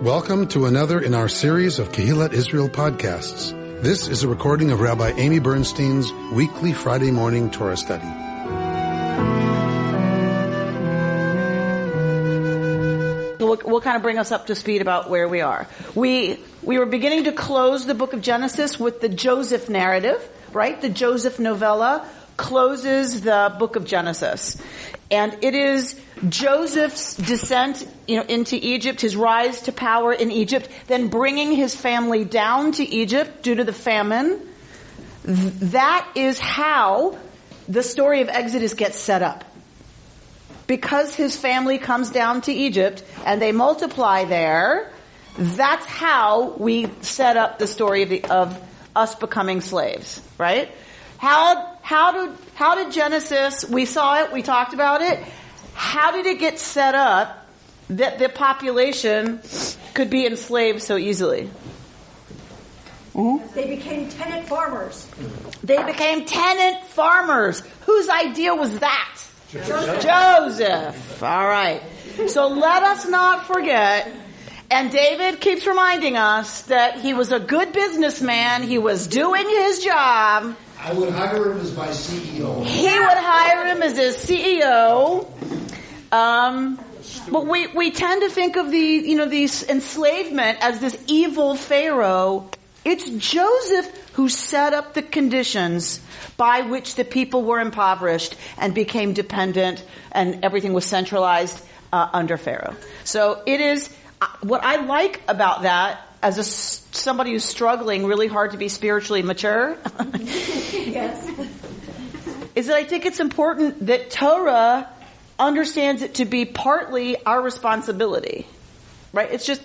Welcome to another in our series of Kehillat Israel podcasts. This is a recording of Rabbi Amy Bernstein's weekly Friday morning Torah study. We'll kind of bring us up to speed about where we are. We were beginning to close the book of Genesis with the Joseph narrative, right? The Joseph novella closes the book of Genesis. And it is Joseph's descent, into Egypt, his rise to power in Egypt, then bringing his family down to Egypt due to the famine. That is how the story of Exodus gets set up. Because his family comes down to Egypt and they multiply there, that's how we set up the story of us becoming slaves, right? How did Genesis, we saw it, we talked about it, how did it get set up that the population could be enslaved so easily? Mm-hmm. They became tenant farmers. They became tenant farmers. Whose idea was that? Joseph. All right. So let us not forget, and David keeps reminding us that he was a good businessman. He was doing his job. I would hire him as my CEO. He would hire him as his CEO. But we tend to think of these enslavement as this evil Pharaoh. It's Joseph who set up the conditions by which the people were impoverished and became dependent, and everything was centralized under Pharaoh. So it is what I like about that as somebody who's struggling really hard to be spiritually mature. Yes. Is that I think it's important that Torah understands it to be partly our responsibility, right? It's just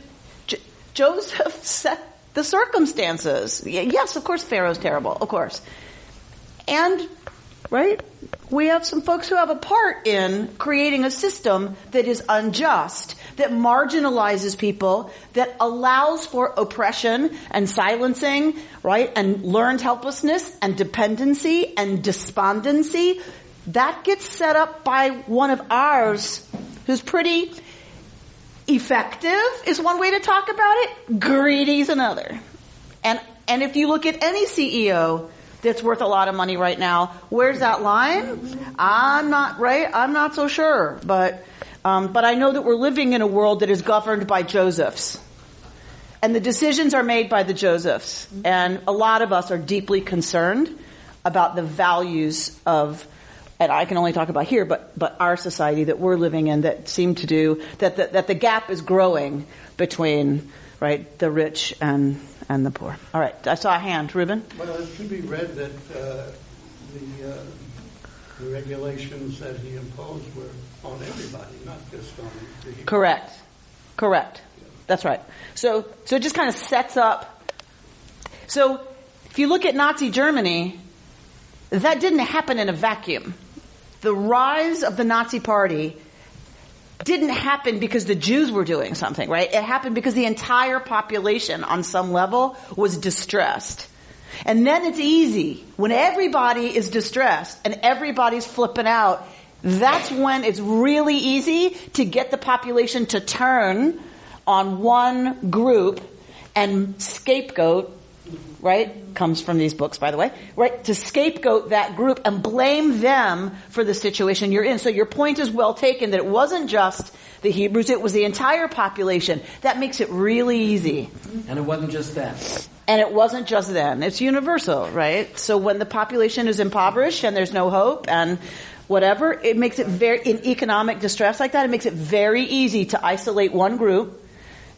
Joseph set the circumstances. Yes, of course Pharaoh's terrible, of course. And, right, we have some folks who have a part in creating a system that is unjust, that marginalizes people, that allows for oppression and silencing, right, and learned helplessness and dependency and despondency. That gets set up by one of ours who's pretty effective, is one way to talk about it. Greedy is another. And if you look at any CEO that's worth a lot of money right now, where's that line? I'm not so sure. But I know that we're living in a world that is governed by Josephs. And the decisions are made by the Josephs. And a lot of us are deeply concerned about the values of, and I can only talk about here, but our society that we're living in, that seem to do, that the gap is growing between, right, the rich and the poor. All right, I saw a hand. Ruben? Well, it should be read that the regulations that he imposed were on everybody, not just on the Hebrews. Correct. That's right. So it just kind of sets up. So if you look at Nazi Germany, that didn't happen in a vacuum. The rise of the Nazi Party didn't happen because the Jews were doing something, right? It happened because the entire population on some level was distressed. And then it's easy. When everybody is distressed and everybody's flipping out, that's when it's really easy to get the population to turn on one group and scapegoat, right? Comes from these books, by the way, right? To scapegoat that group and blame them for the situation you're in. So your point is well taken that it wasn't just the Hebrews, it was the entire population. That makes it really easy. And it wasn't just them. And it wasn't just then. It's universal, right? So when the population is impoverished and there's no hope and whatever, it makes it in economic distress like that, it makes it very easy to isolate one group.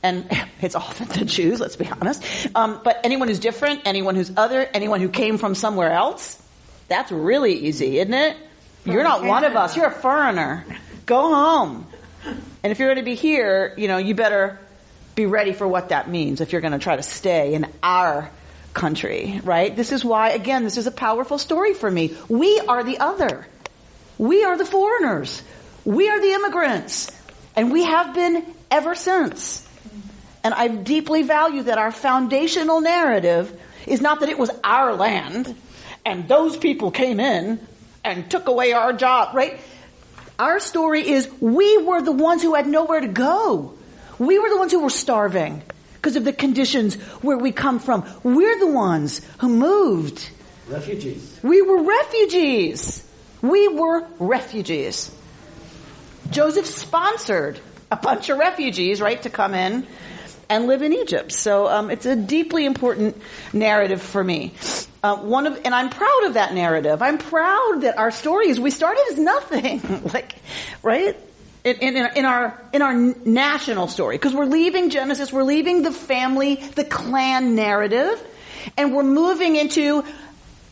And it's often the Jews, let's be honest. But anyone who's different, anyone who's other, anyone who came from somewhere else, that's really easy, isn't it? You're not one of us. You're a foreigner. Go home. And if you're going to be here, you better be ready for what that means if you're going to try to stay in our country, right? This is why, again, this is a powerful story for me. We are the other. We are the foreigners. We are the immigrants. And we have been ever since. And I deeply value that our foundational narrative is not that it was our land and those people came in and took away our job, right? Our story is we were the ones who had nowhere to go. We were the ones who were starving because of the conditions where we come from. We're the ones who moved. Refugees. We were refugees. We were refugees. Joseph sponsored a bunch of refugees, right, to come in and live in Egypt. So it's a deeply important narrative for me. And I'm proud of that narrative. I'm proud that our story is we started as nothing, right? In our national story, because we're leaving Genesis, we're leaving the family, the clan narrative, and we're moving into,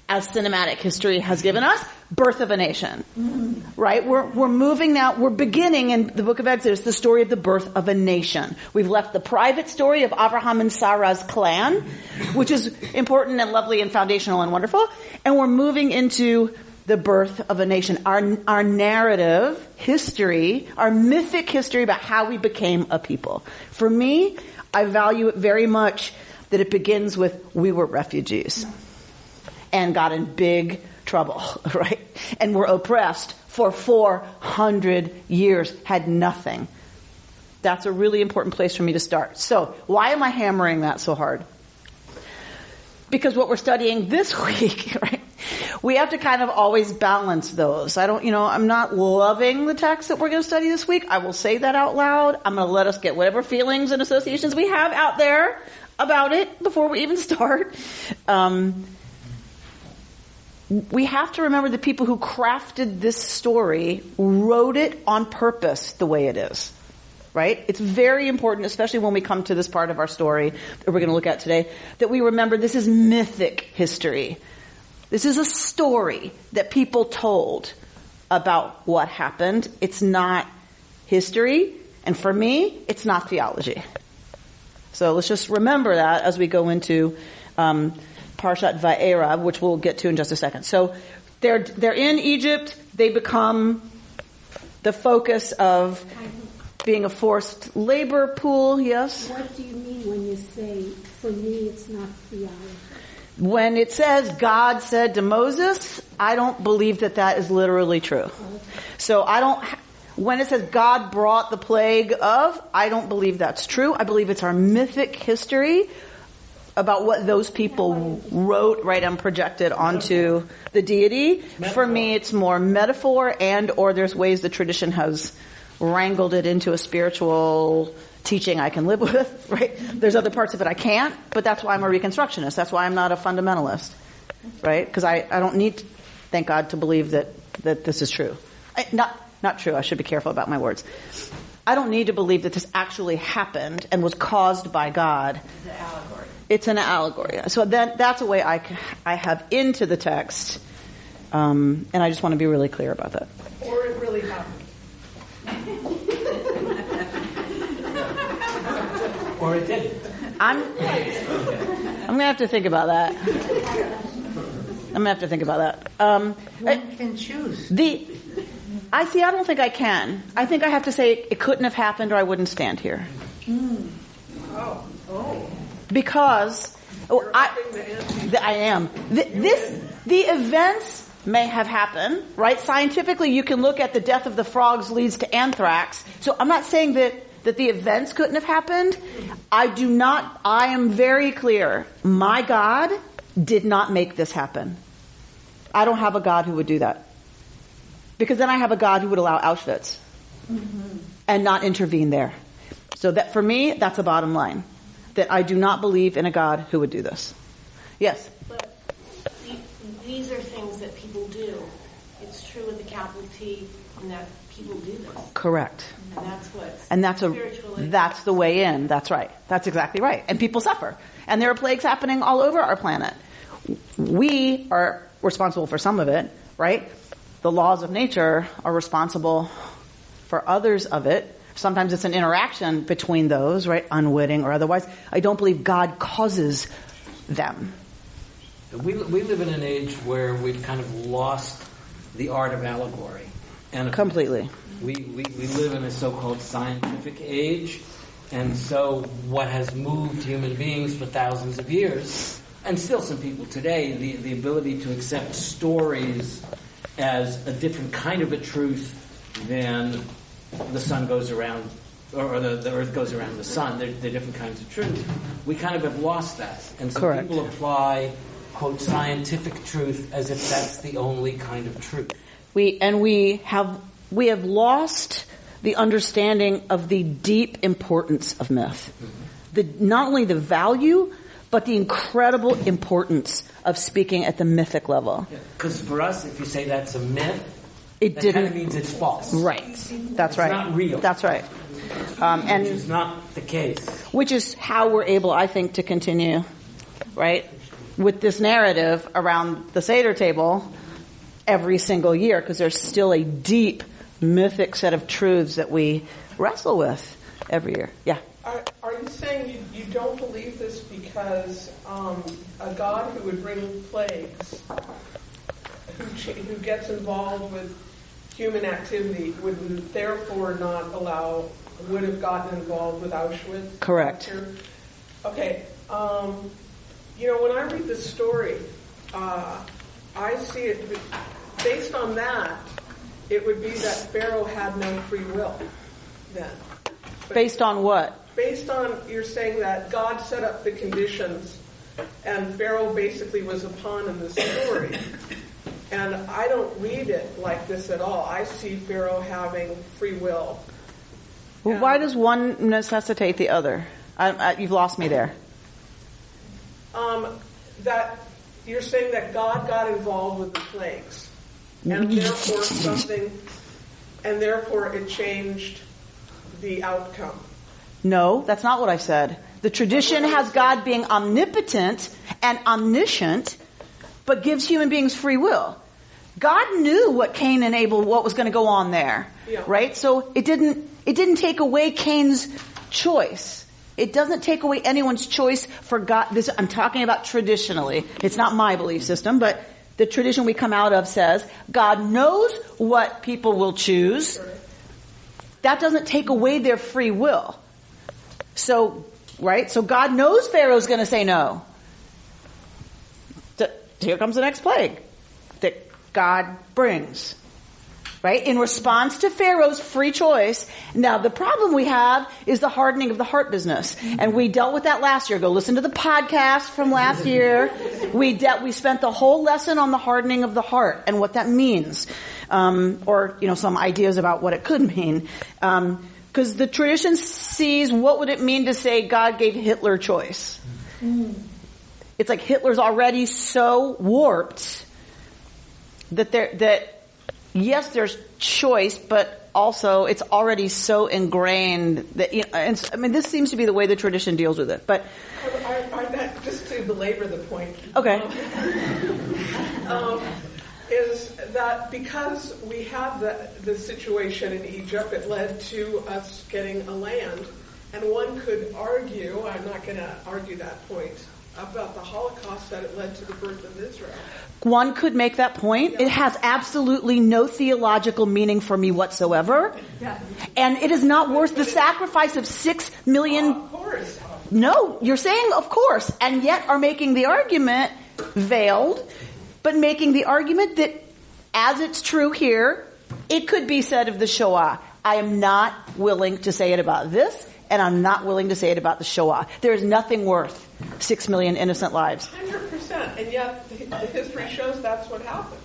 as cinematic history has given us, birth of a nation. Right? We're moving now, we're beginning in the book of Exodus, the story of the birth of a nation. We've left the private story of Abraham and Sarah's clan, which is important and lovely and foundational and wonderful, and we're moving into the birth of a nation. Our narrative history, our mythic history about how we became a people. For me, I value it very much that it begins with we were refugees and got in big trouble, right? And were oppressed for 400 years, had nothing. That's a really important place for me to start. So, why am I hammering that so hard? Because what we're studying this week, right? We have to kind of always balance those. I'm not loving the text that we're going to study this week. I will say that out loud. I'm going to let us get whatever feelings and associations we have out there about it before we even start. We have to remember the people who crafted this story wrote it on purpose the way it is. Right? It's very important, especially when we come to this part of our story that we're going to look at today, that we remember this is mythic history. This is a story that people told about what happened. It's not history. And for me, it's not theology. So let's just remember that as we go into Parashat Vaera, which we'll get to in just a second. So they're in Egypt. They become the focus of being a forced labor pool. Yes? What do you mean when you say, for me, it's not theology? When it says God said to Moses, I don't believe that is literally true. So when it says God brought the plague of, I don't believe that's true. I believe it's our mythic history about what those people wrote, right, and projected onto the deity. For me, it's more metaphor or there's ways the tradition has wrangled it into a spiritual teaching I can live with, right? There's other parts of it I can't, but that's why I'm a Reconstructionist. That's why I'm not a fundamentalist, right? Because I don't need, thank God, to believe that this is true. Not true. I should be careful about my words. I don't need to believe that this actually happened and was caused by God. It's an allegory. It's an allegory. So that's a way I have into the text, and I just want to be really clear about that. Or it really happened. Or it didn't. I'm going to have to think about that. One can choose. I don't think I can. I think I have to say it couldn't have happened or I wouldn't stand here. Oh. Because I am. The events may have happened, right? Scientifically, you can look at the death of the frogs leads to anthrax. So I'm not saying that the events couldn't have happened. I am very clear. My God did not make this happen. I don't have a God who would do that. Because then I have a God who would allow Auschwitz and not intervene there. So that for me, that's a bottom line. That I do not believe in a God who would do this. Yes? But these are things that people do. It's true with the capital T in that people do this. Correct. And that's that's the way in. That's right. That's exactly right. And people suffer. And there are plagues happening all over our planet. We are responsible for some of it, right? The laws of nature are responsible for others of it. Sometimes it's an interaction between those, right? Unwitting or otherwise. I don't believe God causes them. We live in an age where we've kind of lost the art of allegory. And completely. We live in a so-called scientific age, and so what has moved human beings for thousands of years, and still some people today, the ability to accept stories as a different kind of a truth than the sun goes around or the earth goes around the sun. They're different kinds of truth. We kind of have lost that. And so Correct. people apply, quote, scientific truth as if that's the only kind of truth. We have lost the understanding of the deep importance of myth. Not only the value, but the incredible importance of speaking at the mythic level. Because for us, if you say that's a myth, It that didn't. kind of means it's false. Right. That's right. It's not real. That's right. Which is not the case. Which is how we're able, I think, to continue, right, with this narrative around the Seder table every single year, because there's still a deep mythic set of truths that we wrestle with every year. Yeah. Are you saying you don't believe this because a God who would bring plagues, who gets involved with human activity, would therefore not would have gotten involved with Auschwitz? Correct. Okay. When I read this story, I see it based on that. It would be that Pharaoh had no free will then. But Based on what? based on, you're saying that God set up the conditions and Pharaoh basically was a pawn in the story. And I don't read it like this at all. I see Pharaoh having free will. Well, why does one necessitate the other? You've lost me there. That you're saying that God got involved with the plagues. And therefore it changed the outcome. No, that's not what I said. The tradition has God being omnipotent and omniscient, but gives human beings free will. God knew what Cain and Abel, what was going to go on there, right? So it didn't take away Cain's choice. It doesn't take away anyone's choice for God. I'm talking about traditionally. It's not my belief system, but the tradition we come out of says God knows what people will choose. That doesn't take away their free will. So, right? So God knows Pharaoh's going to say no. So here comes the next plague that God brings. Right? In response to Pharaoh's free choice. Now, the problem we have is the hardening of the heart business. And we dealt with that last year. Go listen to the podcast from last year. We spent the whole lesson on the hardening of the heart and what that means. Or some ideas about what it could mean. Because the tradition sees what would it mean to say God gave Hitler choice. It's like Hitler's already so warped that yes, there's choice, but also it's already so ingrained that, this seems to be the way the tradition deals with it. But just to belabor the point. Okay. Is that because we had the situation in Egypt, it led to us getting a land, and one could argue, I'm not going to argue that point, about the Holocaust, that it led to the birth of Israel. One could make that point. It has absolutely no theological meaning for me whatsoever. And it is not worth the sacrifice of 6 million. Of course. No, you're saying of course, and yet are making the argument veiled, but making the argument that as it's true here, it could be said of the Shoah. I am not willing to say it about this, and I'm not willing to say it about the Shoah. There is nothing worth 6 million innocent lives. 100%, and yet the history shows that's what happened.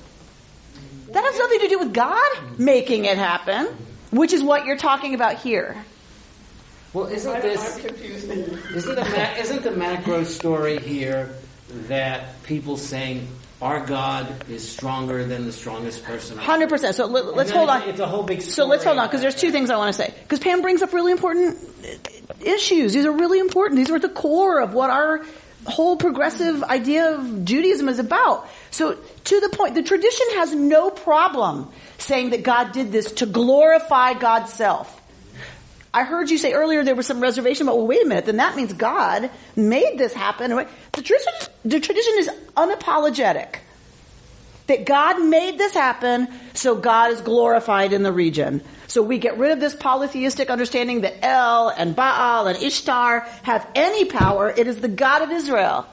That has nothing to do with God making it happen, which is what you're talking about here. Well, I'm confused. Isn't the macro story here that people saying our God is stronger than the strongest person? 100%. So let's hold on. It's a whole big story. So let's hold on, because there's two things I want to say. Because Pam brings up really important issues. These are really important. These are at the core of what our whole progressive idea of Judaism is about. So to the point, the tradition has no problem saying that God did this to glorify God's self. I heard you say earlier there was some reservation, but well, wait a minute, then that means God made this happen. The tradition is unapologetic that God made this happen, so God is glorified in the region. So we get rid of this polytheistic understanding that El and Baal and Ishtar have any power. It is the God of Israel,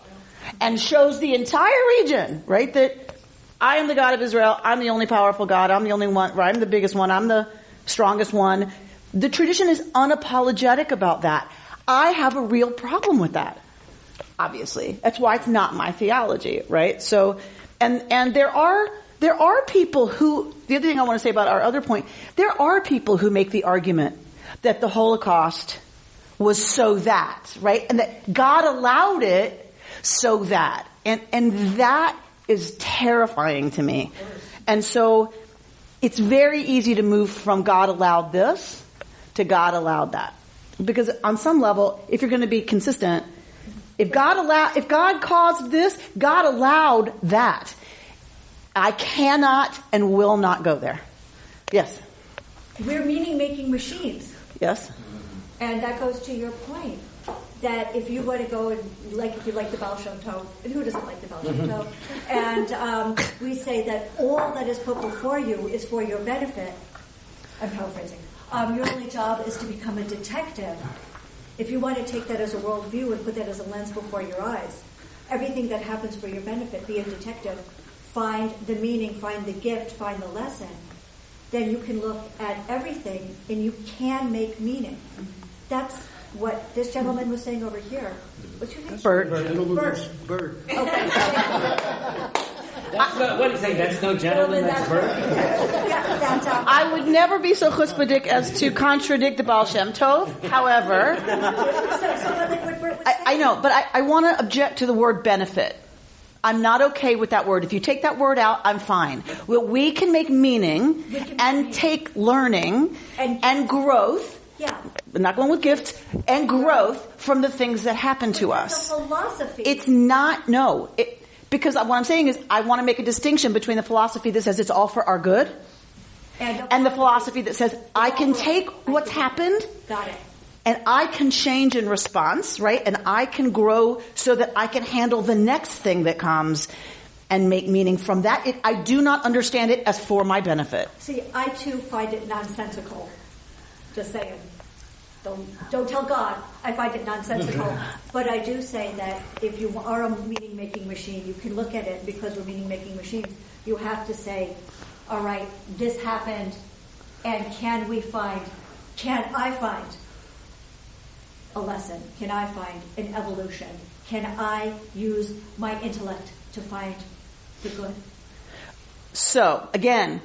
and shows the entire region, right, that I am the God of Israel. I'm the only powerful God. I'm the only one, right? I'm the biggest one. I'm the strongest one. The tradition is unapologetic about that. I have a real problem with that, obviously. That's why it's not my theology, right? So, and there are people who, the other thing I want to say about our other point, there are people who make the argument that the Holocaust was so that, right? And that God allowed it so that. And that is terrifying to me. And so it's very easy to move from God allowed this to God allowed that. Because on some level, if you're going to be consistent, if God caused this, God allowed that. I cannot and will not go there. Yes? We're meaning-making machines. Yes? And that goes to your point, that if you were to go and, if you like the Baal Shem Tov, and who doesn't like the Baal Shem Tov? And we say that all that is put before you is for your benefit. I'm paraphrasing. Your only job is to become a detective. If you want to take that as a worldview and put that as a lens before your eyes, everything that happens for your benefit, be a detective, find the meaning, find the gift, find the lesson, then you can look at everything and you can make meaning. That's what this gentleman was saying over here. What's your name? Bird. Bird. Okay. What are you saying? That's no gentleman, that's Bird? Yeah, that's I would never be so chutzpahdik as to contradict the Baal Shem Tov. However, I know, but I want to object to the word benefit. I'm not okay with that word. If you take that word out, I'm fine. Well, we can make meaning and take learning and growth. Yeah. I'm not going with gifts and growth from the things that happen to us. It's a philosophy. It's not, no. Because what I'm saying is I want to make a distinction between the philosophy that says it's all for our good and the philosophy that says I can take what's happened and I can change in response, right? And I can grow so that I can handle the next thing that comes and make meaning from that. I do not understand it as for my benefit. See, I too find it nonsensical. Just saying. Don't tell God. I find it nonsensical. But I do say that if you are a meaning-making machine, you can look at it because we're meaning-making machines. You have to say, all right, this happened, and can I find a lesson? Can I find an evolution? Can I use my intellect to find the good? So, again,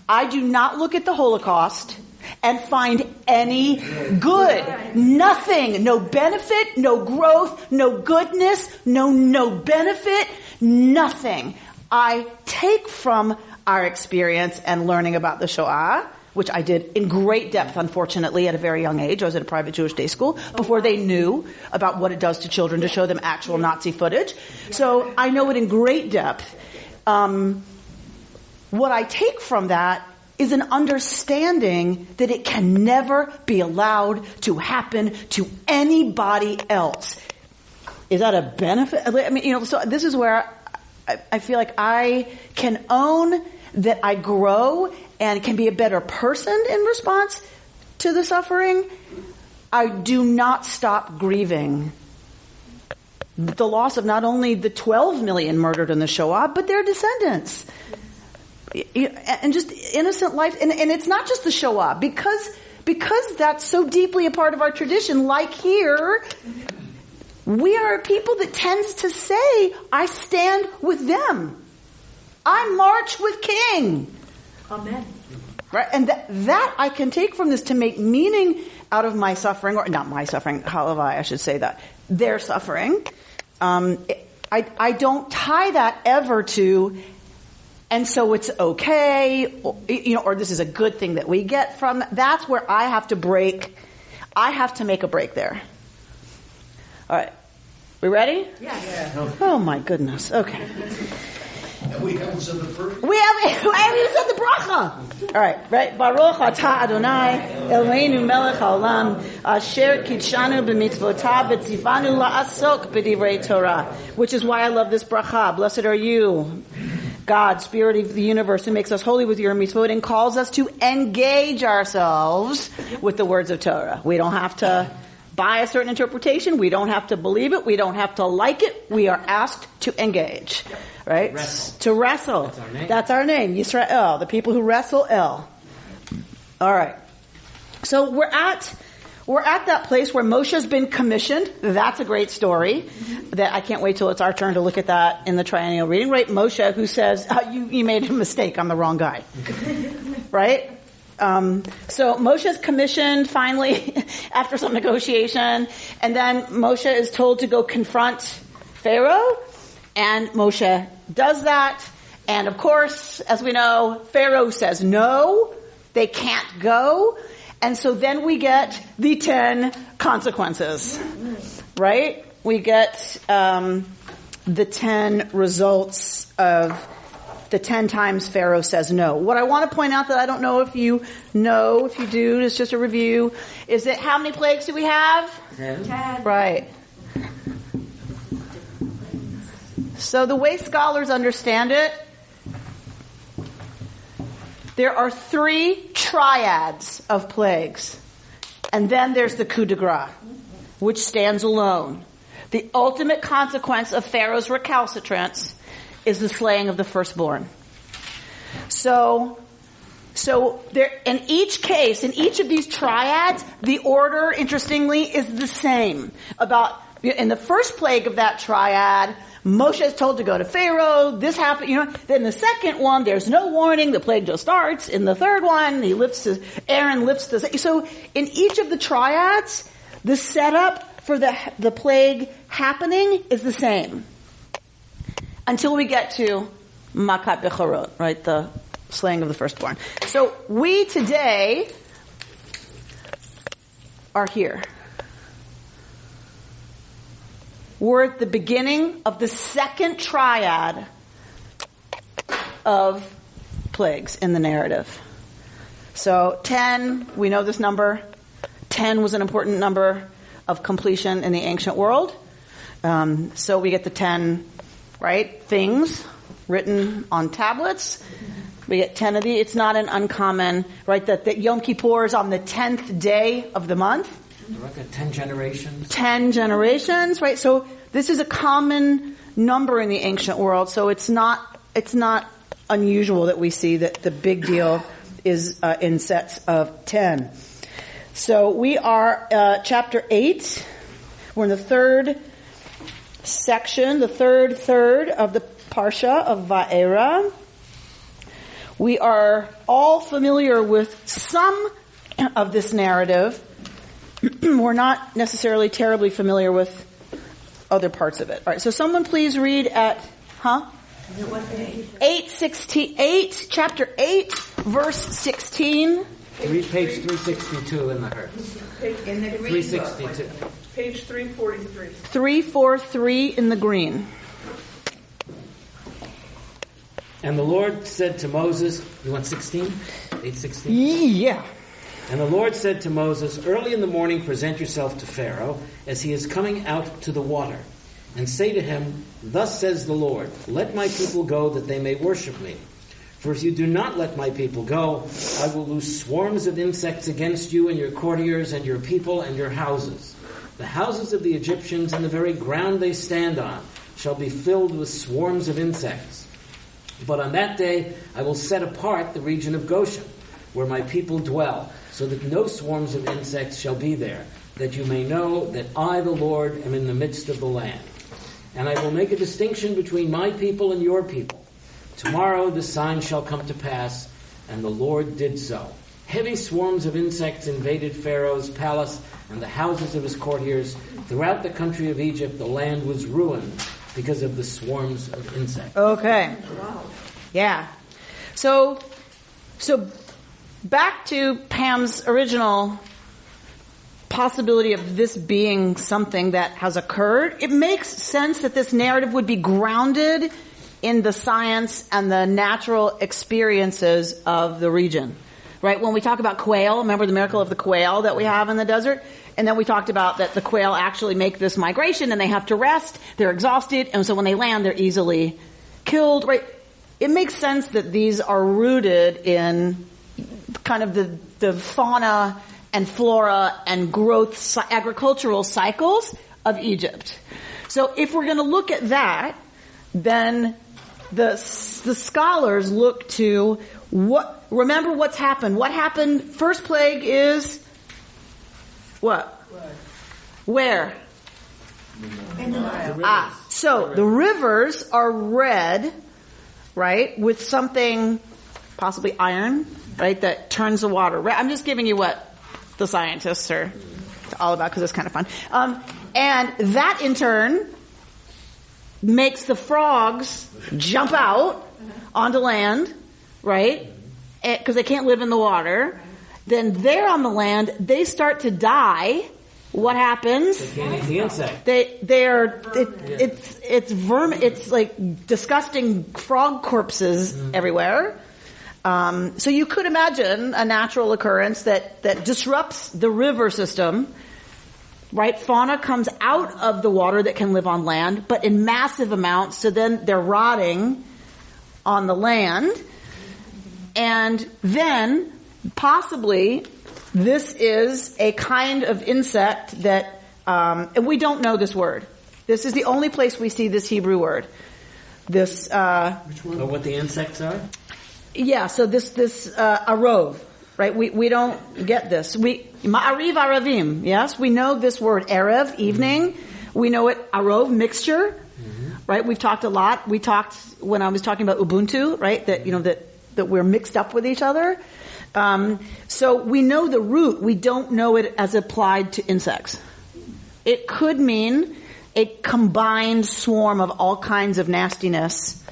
I do not look at the Holocaust and find any good. Nothing. No benefit, no growth, no goodness, no benefit, nothing. I take from our experience and learning about the Shoah, which I did in great depth, unfortunately, at a very young age. I was at a private Jewish day school before they knew about what it does to children to show them actual Nazi footage. So I know it in great depth. What I take from that is an understanding that it can never be allowed to happen to anybody else. Is that a benefit? I mean, so this is where I feel like I can own that I grow and can be a better person in response to the suffering. I do not stop grieving the loss of not only the 12 million murdered in the Shoah, but their descendants. And just innocent life. And it's not just the Shoah. Because that's so deeply a part of our tradition, like here, we are a people that tends to say, I stand with them. I march with King. Amen. Right? And that I can take from this to make meaning out of my suffering, or not my suffering, halavai, I should say that, their suffering. I don't tie that ever to, and so it's okay, or this is a good thing that we get from. That's where I have to break. I have to make a break there. All right. We ready? Yeah. Oh my goodness. Okay. And we haven't said the first. We haven't even said the bracha. All right. Baruch atah Adonai Eloheinu melech haolam asher kidshanu b'mitzvotav v'tzivanu la'asok b'divrei Torah. Which is why I love this bracha. Blessed are you, God, Spirit of the universe, who makes us holy with your mitzvot and calls us to engage ourselves with the words of Torah. We don't have to buy a certain interpretation. We don't have to believe it. We don't have to like it. We are asked to engage. Right? To wrestle. That's our name. Yisrael, the people who wrestle El. All right. So we're at that place where Moshe's been commissioned. That's a great story. That I can't wait till it's our turn to look at that in the triennial reading. Right? Moshe, who says, you made a mistake. I'm the wrong guy. Right? So Moshe's commissioned finally after some negotiation. And then Moshe is told to go confront Pharaoh. And Moshe does that. And of course, as we know, Pharaoh says no, they can't go. And so then we get the 10 consequences, right? We get the 10 results of the 10 times Pharaoh says no. What I want to point out that I don't know if you know, if you do, it's just a review, is that how many plagues do we have? 10. Right. So the way scholars understand it, there are 3 triads of plagues. And then there's the coup de grace, which stands alone. The ultimate consequence of Pharaoh's recalcitrance is the slaying of the firstborn. So there, in each case, in each of these triads, the order, interestingly, is the same. In the first plague of that triad, Moshe is told to go to Pharaoh. This happened, Then the second one, there's no warning. The plague just starts. In the third one, Aaron lifts the. So in each of the triads, the setup for the plague happening is the same. Until we get to Makat Bechorot, right? The slaying of the firstborn. So we today are here. We're at the beginning of the second triad of plagues in the narrative. So 10, we know this number. 10 was an important number of completion in the ancient world. So we get the 10, right, things written on tablets. We get 10 of these. It's not an uncommon, right, that Yom Kippur is on the 10th day of the month. 10 generations. 10 generations, right? So this is a common number in the ancient world. So it's not unusual that we see that the big deal is in sets of 10. So we are chapter 8. We're in the third section, the third of the Parsha of Vaera. We are all familiar with some of this narrative. We're not necessarily terribly familiar with other parts of it. All right, so someone please read at, 8:16, chapter 8, verse 16. Read page 362 in the Hertz. In the 362. Page 343. 343 in the green. And the Lord said to Moses, you want 16? 8:16? Yeah. And the Lord said to Moses, early in the morning present yourself to Pharaoh as he is coming out to the water, and say to him, thus says the Lord, let my people go that they may worship me. For if you do not let my people go, I will loose swarms of insects against you and your courtiers and your people and your houses. The houses of the Egyptians and the very ground they stand on shall be filled with swarms of insects. But on that day I will set apart the region of Goshen, where my people dwell, so that no swarms of insects shall be there, that you may know that I, the Lord, am in the midst of the land. And I will make a distinction between my people and your people. Tomorrow the sign shall come to pass, and the Lord did so. Heavy swarms of insects invaded Pharaoh's palace and the houses of his courtiers. Throughout the country of Egypt, the land was ruined because of the swarms of insects. Okay. Wow. Yeah. So back to Pam's original possibility of this being something that has occurred. It makes sense that this narrative would be grounded in the science and the natural experiences of the region. Right? When we talk about quail, remember the miracle of the quail that we have in the desert? And then we talked about that the quail actually make this migration and they have to rest, they're exhausted, and so when they land, they're easily killed, right? It makes sense that these are rooted in kind of the fauna and flora and growth agricultural cycles of Egypt. So if we're going to look at that, then the scholars look to remember what's happened. What happened? First plague is What? Where? In the Nile. So the rivers are red, right, with something, possibly iron, right, that turns the water red. I'm just giving you what the scientists are all about because it's kind of fun. And that in turn makes the frogs jump out onto land, right, because they can't live in the water. Then they're on the land, they start to die. What happens? They can't eat the insect. It's vermin. It's like disgusting frog corpses everywhere. So you could imagine a natural occurrence that disrupts the river system. Right, fauna comes out of the water that can live on land, but in massive amounts. So then they're rotting on the land, and then possibly. This is a kind of insect that, and we don't know this word. This is the only place we see this Hebrew word. This, which one? What the insects are? Yeah, so this arov, right? We don't get this. Ma'ariv aravim, yes? We know this word, erev, evening. We know it, arov, mixture, right? We've talked a lot. We talked, when I was talking about Ubuntu, right? That we're mixed up with each other. So we know the root, we don't know it as applied to insects. It could mean a combined swarm of all kinds of nastiness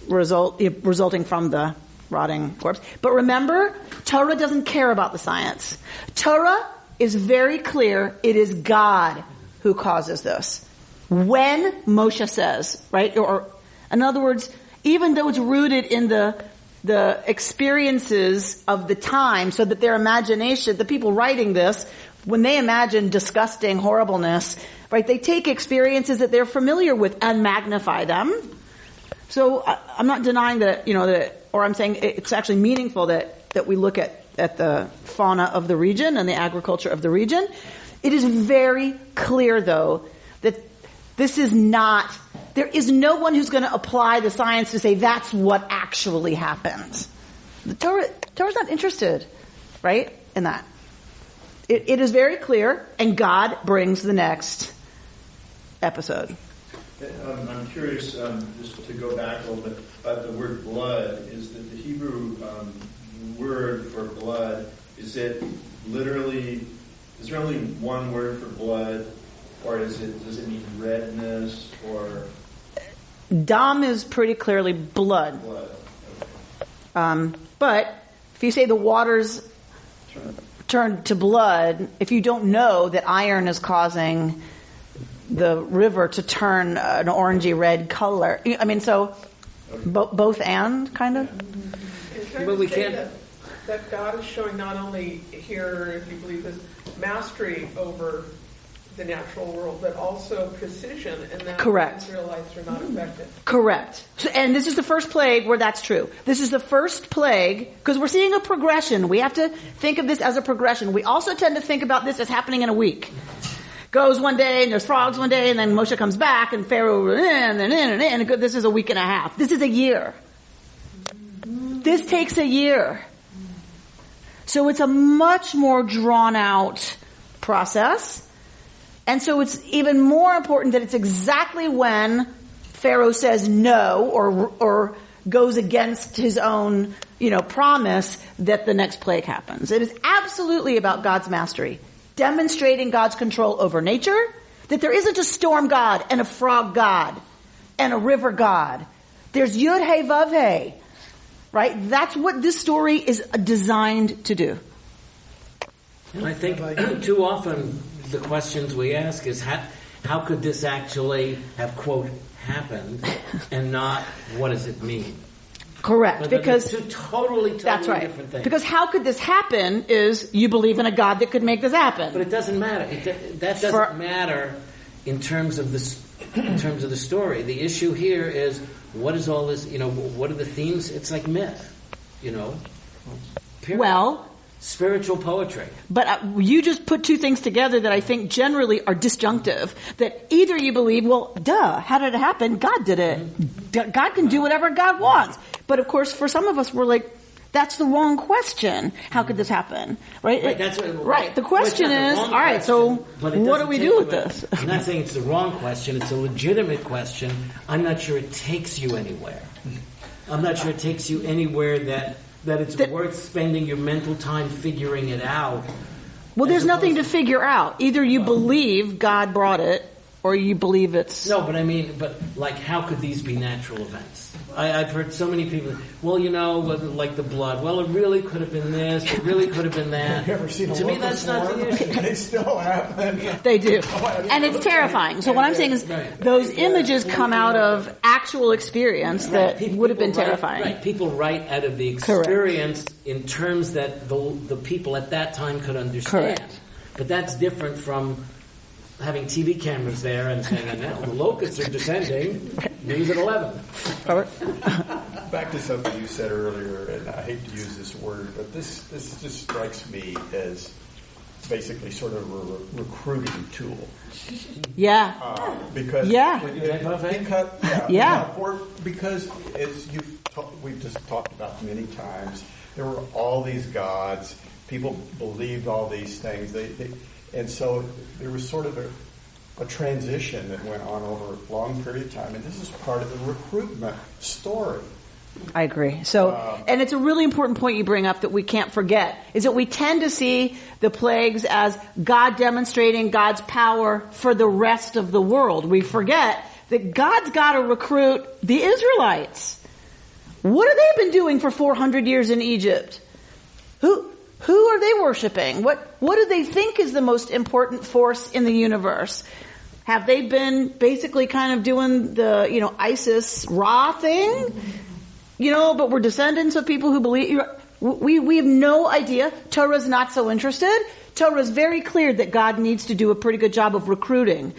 resulting from the rotting corpse. But remember, Torah doesn't care about the science. Torah is very clear, it is God who causes this. When Moshe says, right? Or in other words, even though it's rooted in the experiences of the time, so that their imagination, the people writing this, when they imagine disgusting horribleness, right, they take experiences that they're familiar with and magnify them. So I'm not denying that, or I'm saying it's actually meaningful that we look at the fauna of the region and the agriculture of the region. It is very clear, though, that this is not, there is no one who's going to apply the science to say that's what actually happens. The Torah's not interested, right, in that. It is very clear, and God brings the next episode. I'm curious, just to go back a little bit, about the word blood. Is that the Hebrew word for blood, is it literally, is there only one word for blood? Or does it mean redness, or? Dam is pretty clearly blood. Blood. But if you say the waters turn to blood, if you don't know that iron is causing the river to turn an orangey red color, I mean, so both and kind of. But we can't. That God is showing not only here, if you believe this, mastery over the natural world, but also precision, and that correct. The Israelites are not affected. Correct. So, and this is the first plague where that's true. This is the first plague, because we're seeing a progression. We have to think of this as a progression. We also tend to think about this as happening in a week. Goes one day, and there's frogs one day, and then Moshe comes back, and Pharaoh, and this is a week and a half. This is a year. This takes a year. So it's a much more drawn out process. And so it's even more important that it's exactly when Pharaoh says no or goes against his own, promise that the next plague happens. It is absolutely about God's mastery, demonstrating God's control over nature, that there isn't a storm God and a frog God and a river God. There's Yud Hey Vav Hey, right? That's what this story is designed to do. And I think too often the questions we ask is how could this actually have, quote, happened, and not what does it mean? Correct, because two totally that's right. different things. Because how could this happen is you believe in a God that could make this happen. But it doesn't matter. That doesn't matter in terms of the story. The issue here is what is all this? What are the themes? It's like myth. Period. Well. Spiritual poetry. But you just put two things together that I think generally are disjunctive. That either you believe, well, how did it happen? God did it. God can do whatever God wants. But of course, for some of us, we're like, That's the wrong question. How could this happen? Right? Right. The question is, all right, so what do we do with this? I'm not saying it's the wrong question. It's a legitimate question. I'm not sure it takes you anywhere. I'm not sure it takes you anywhere that it's worth spending your mental time figuring it out. Well, there's nothing to figure out. Either you believe God brought it, or you believe it's... No, but how could these be natural events? I've heard so many people, like the blood. Well, it really could have been this. It really could have been that. Have you ever seen a To me, that's not the issue. They still happen. They do. And it's terrifying. So what I'm saying is those images come out of actual experience that would have been terrifying. Right. People write out of the experience in terms that the people at that time could understand. Correct. But that's different from having TV cameras there and saying, the locusts are descending. News at 11. Back to something you said earlier, and I hate to use this word, but this just strikes me as basically sort of a recruiting tool. Yeah. Because because as we've just talked about many times, there were all these gods. People believed all these things. And so there was sort of a transition that went on over a long period of time, and this is part of the recruitment story. I agree. So, and it's a really important point you bring up that we can't forget, is that we tend to see the plagues as God demonstrating God's power for the rest of the world. We forget that God's got to recruit the Israelites. What have they been doing for 400 years in Egypt? Who are they worshiping? What do they think is the most important force in the universe? Have they been basically kind of doing the, ISIS Ra thing? But we're descendants of people who believe. We have no idea. Torah's not so interested. Torah's very clear that God needs to do a pretty good job of recruiting.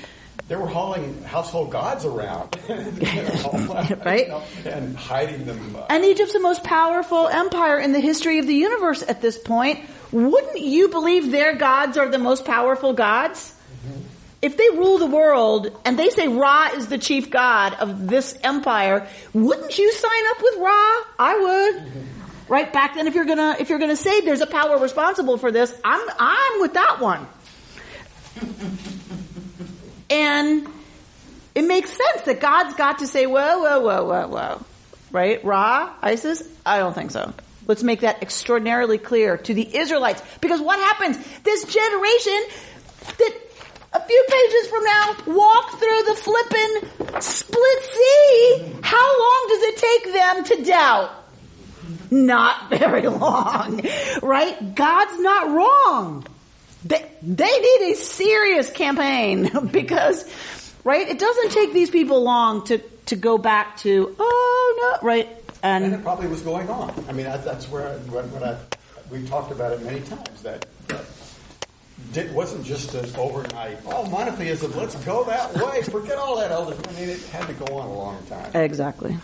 They were hauling household gods around, right? And hiding them. And Egypt's the most powerful empire in the history of the universe at this point. Wouldn't you believe their gods are the most powerful gods? Mm-hmm. If they rule the world and they say Ra is the chief god of this empire, wouldn't you sign up with Ra? I would. Mm-hmm. Right back then, if you're gonna say there's a power responsible for this, I'm with that one. And it makes sense that God's got to say, whoa. Right? Ra, ISIS? I don't think so. Let's make that extraordinarily clear to the Israelites. Because what happens? This generation that a few pages from now walk through the flippin' split sea. How long does it take them to doubt? Not very long. Right? God's not wrong. They need a serious campaign because, right, it doesn't take these people long to go back to, right? And it probably was going on. I mean, that's where we talked about it many times, that it wasn't just an overnight, monotheism, let's go that way, forget all that other. I mean, it had to go on a long time. Exactly.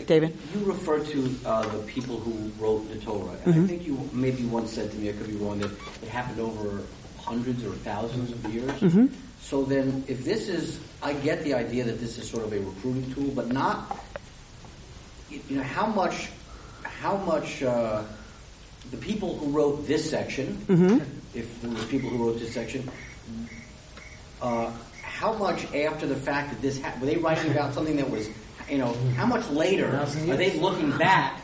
David? You refer to the people who wrote the Torah, and I think you maybe once said to me, I could be wrong, that it happened over hundreds or thousands of years. Mm-hmm. So then, if this is, I get the idea that this is sort of a recruiting tool, but not, how much the people who wrote this section, mm-hmm. if there were people who wrote this section, how much after the fact that this happened, were they writing about something that was, how much later are they looking back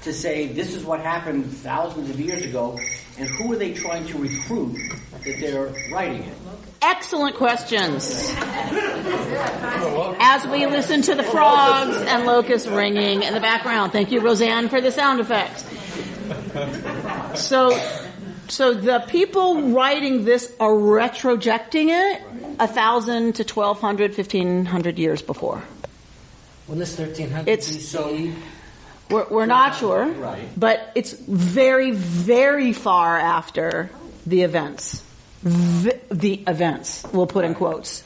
to say this is what happened thousands of years ago, and who are they trying to recruit that they're writing it? Excellent questions. As we listen to the frogs and locusts ringing in the background. Thank you, Roseanne, for the sound effects. So the people writing this are retrojecting it 1,000 to 1,200, 1,500 years before. When this 1300 BCE? We're not sure, right. But it's very, very far after the events. The events, we'll put in quotes.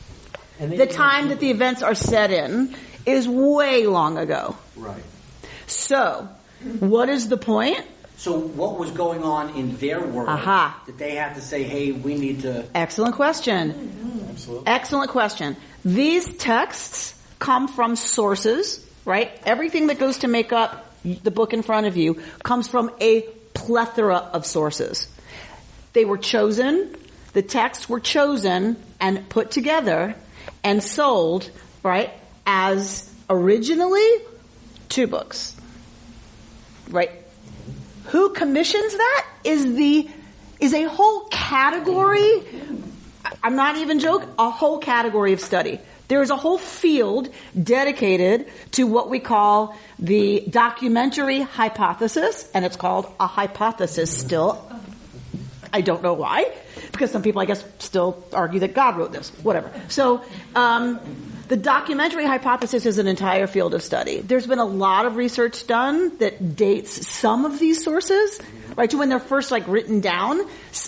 The time that the events are set in is way long ago. Right. So, what is the point? So what was going on in their world that they had to say, hey, we need to... Excellent question. Absolutely. Excellent question. These texts come from sources, right? Everything that goes to make up the book in front of you, comes from a plethora of sources. They were chosen, the texts were chosen and put together and sold, right, as originally 2 books. Right? Who commissions that is a whole category. I'm not even joking, a whole category of study. There is a whole field dedicated to what we call the documentary hypothesis, and it's called a hypothesis still. I don't know why, because some people, I guess, still argue that God wrote this. Whatever. So, the documentary hypothesis is an entire field of study. There's been a lot of research done that dates some of these sources, right, to when they're first written down.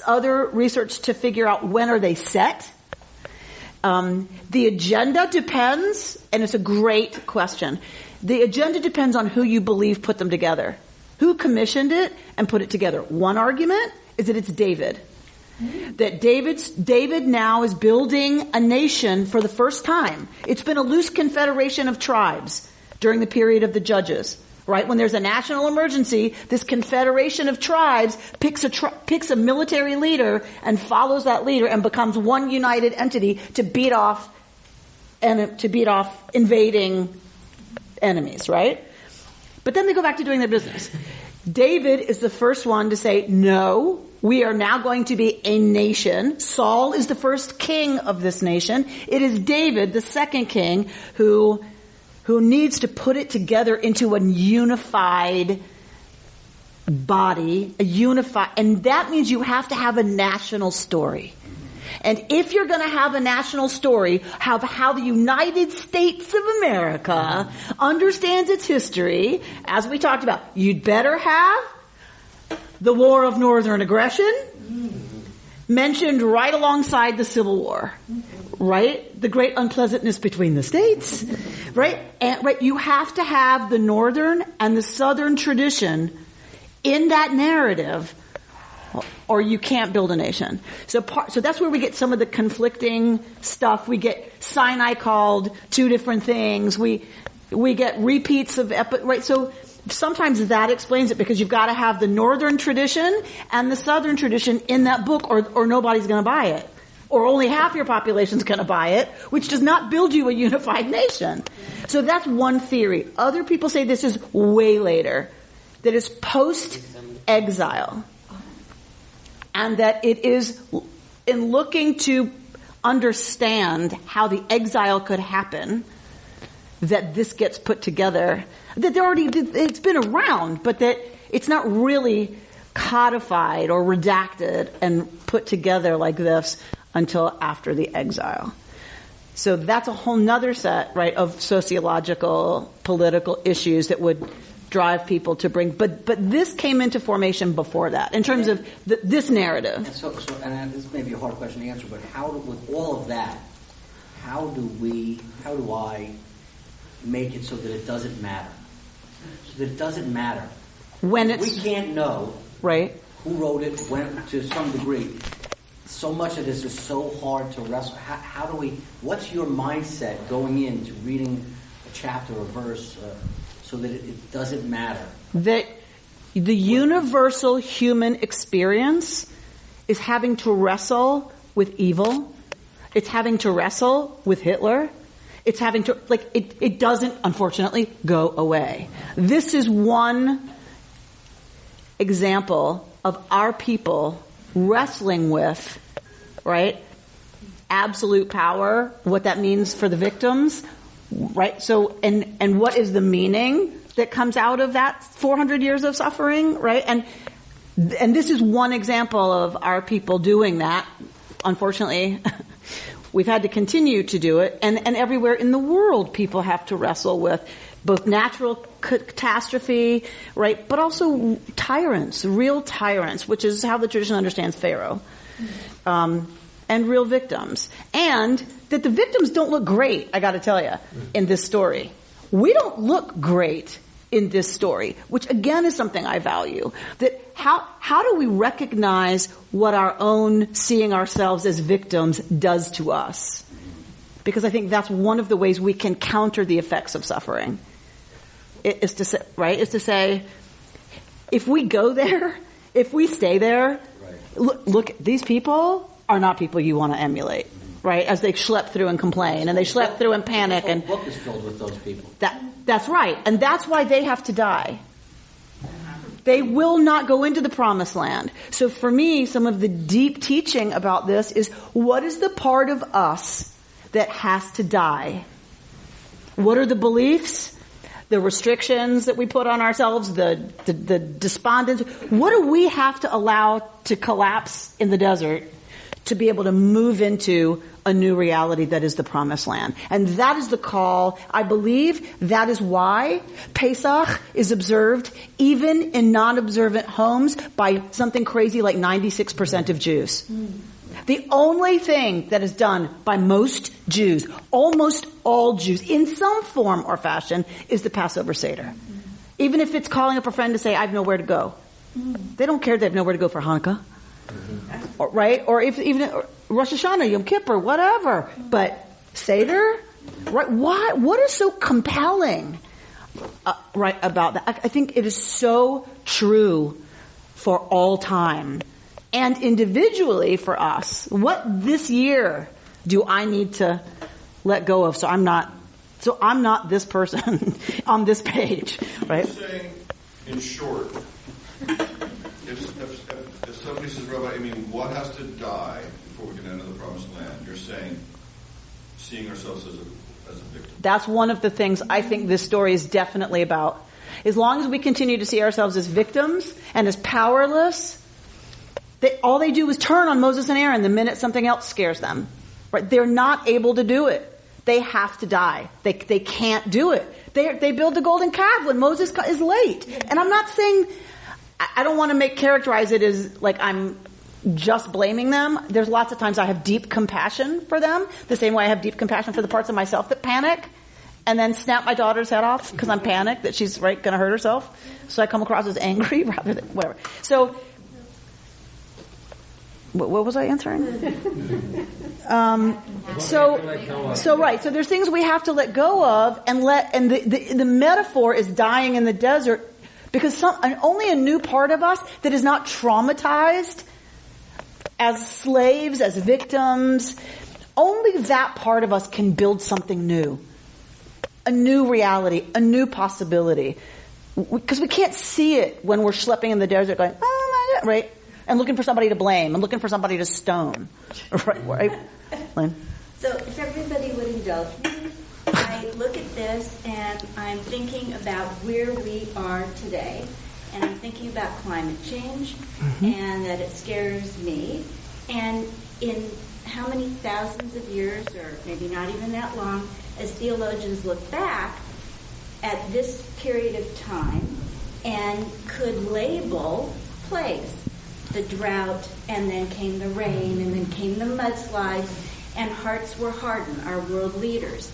Other research to figure out when are they set. The agenda depends, and it's a great question. The agenda depends on who you believe put them together. Who commissioned it and put it together? One argument is that it's David. That David now is building a nation for the first time. It's been a loose confederation of tribes during the period of the Judges, right? When there's a national emergency, this confederation of tribes picks a military leader and follows that leader and becomes one united entity to beat off invading enemies, right? But then they go back to doing their business. David is the first one to say, no, we are now going to be a nation. Saul is the first king of this nation. It is David, the second king, who needs to put it together into a unified body, and that means you have to have a national story. And if you're going to have a national story, have how the United States of America understands its history, as we talked about, you'd better have the War of Northern Aggression mentioned right alongside the Civil War, right? The great unpleasantness between the states, right? And right, you have to have the Northern and the Southern tradition in that narrative, or you can't build a nation. So that's where we get some of the conflicting stuff. We get Sinai called 2 different things. We get repeats of right? So sometimes that explains it, because you've got to have the Northern tradition and the Southern tradition in that book, or nobody's going to buy it. Or only half your population's going to buy it, which does not build you a unified nation. So that's one theory. Other people say this is way later, that it's post-exile. And that it is in looking to understand how the exile could happen that this gets put together. That it's been around, but that it's not really codified or redacted and put together like this until after the exile. So that's a whole nother set, right, of sociological, political issues that would drive people to bring, but this came into formation before that in terms of this narrative. And this may be a hard question to answer, but with all of that, how do I make it so that it doesn't matter? So that it doesn't matter when we can't know, right, who wrote it, when, to some degree. So much of this is so hard to wrestle. How do we? What's your mindset going into reading a chapter or verse? So that it doesn't matter. That the universal human experience is having to wrestle with evil. It's having to wrestle with Hitler. It's having to, it doesn't, unfortunately, go away. This is one example of our people wrestling with, right, absolute power, what that means for the victims. Right. So, and what is the meaning that comes out of that 400 years of suffering? Right. And this is one example of our people doing that. Unfortunately, we've had to continue to do it. And everywhere in the world, people have to wrestle with both natural catastrophe, right, but also tyrants, real tyrants, which is how the tradition understands Pharaoh. And real victims. And that the victims don't look great, I gotta tell you, in this story. We don't look great in this story, which again is something I value. That how do we recognize what our own seeing ourselves as victims does to us? Because I think that's one of the ways we can counter the effects of suffering. is to say, right, is to say, if we go there, if we stay there, look, these people are not people you want to emulate, right? As they schlep through and complain, and they schlep through and panic, and the book is filled with those people. That's right, and that's why they have to die. They will not go into the promised land. So for me, some of the deep teaching about this is, what is the part of us that has to die? What are the beliefs, the restrictions that we put on ourselves, the despondence? What do we have to allow to collapse in the desert to be able to move into a new reality that is the promised land? And that is the call. I believe that is why Pesach is observed even in non-observant homes by something crazy like 96% of Jews. The only thing that is done by most Jews, almost all Jews, in some form or fashion, is the Passover Seder. Even if it's calling up a friend to say, I have nowhere to go. They don't care they have nowhere to go for Hanukkah. Or, right? Or even Rosh Hashanah, Yom Kippur, whatever. But Seder? Right? Why? What is so compelling right about that? I think it is so true for all time. And individually for us, what this year do I need to let go of so I'm not this person on this page, right? You're saying, in short, if somebody says, Rabbi, I mean, what has to die before we can enter the promised land? You're saying seeing ourselves as a victim. That's one of the things I think this story is definitely about. As long as we continue to see ourselves as victims and as powerless, all they do is turn on Moses and Aaron the minute something else scares them. Right? They're not able to do it. They have to die. They can't do it. They build the golden calf when Moses is late. And I'm not saying, I don't want to characterize it as like I'm just blaming them. There's lots of times I have deep compassion for them, the same way I have deep compassion for the parts of myself that panic and then snap my daughter's head off because I'm panicked that she's going to hurt herself. So I come across as angry rather than whatever. So, what was I answering? So there's things we have to let go of and the metaphor is dying in the desert because only a new part of us that is not traumatized as slaves, as victims, only that part of us can build something new. A new reality, a new possibility. Because we can't see it when we're schlepping in the desert going, oh my God, right? And looking for somebody to blame and looking for somebody to stone. Right? Lynn? So if everybody would indulge me, I look at this and I'm thinking about where we are today. And I'm thinking about climate change and that it scares me. And in how many thousands of years, or maybe not even that long, as theologians look back at this period of time and could label plagues. The drought, and then came the rain, and then came the mudslides, and hearts were hardened, our world leaders,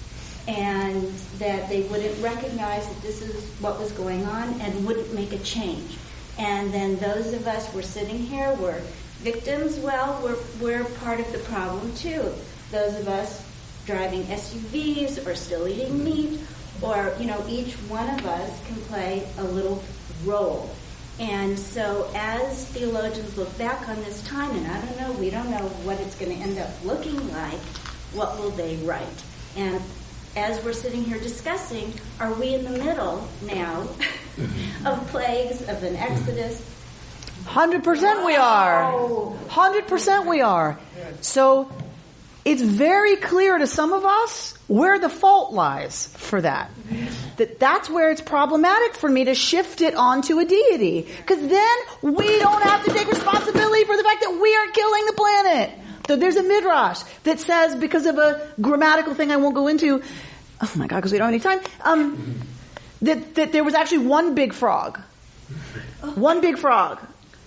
and that they wouldn't recognize that this is what was going on and wouldn't make a change. And then those of us were sitting here, were victims. Well, we're part of the problem too. Those of us driving SUVs or still eating meat, or each one of us can play a little role. And so as theologians look back on this time, and we don't know what it's going to end up looking like, what will they write? And as we're sitting here discussing, are we in the middle now of plagues, of an exodus? 100% we are. 100% we are. So it's very clear to some of us where the fault lies for that. That's where it's problematic for me to shift it onto a deity. Because then we don't have to take responsibility for the fact that we are killing the planet. So there's a midrash that says, because of a grammatical thing I won't go into, oh my God, because we don't have any time, that there was actually one big frog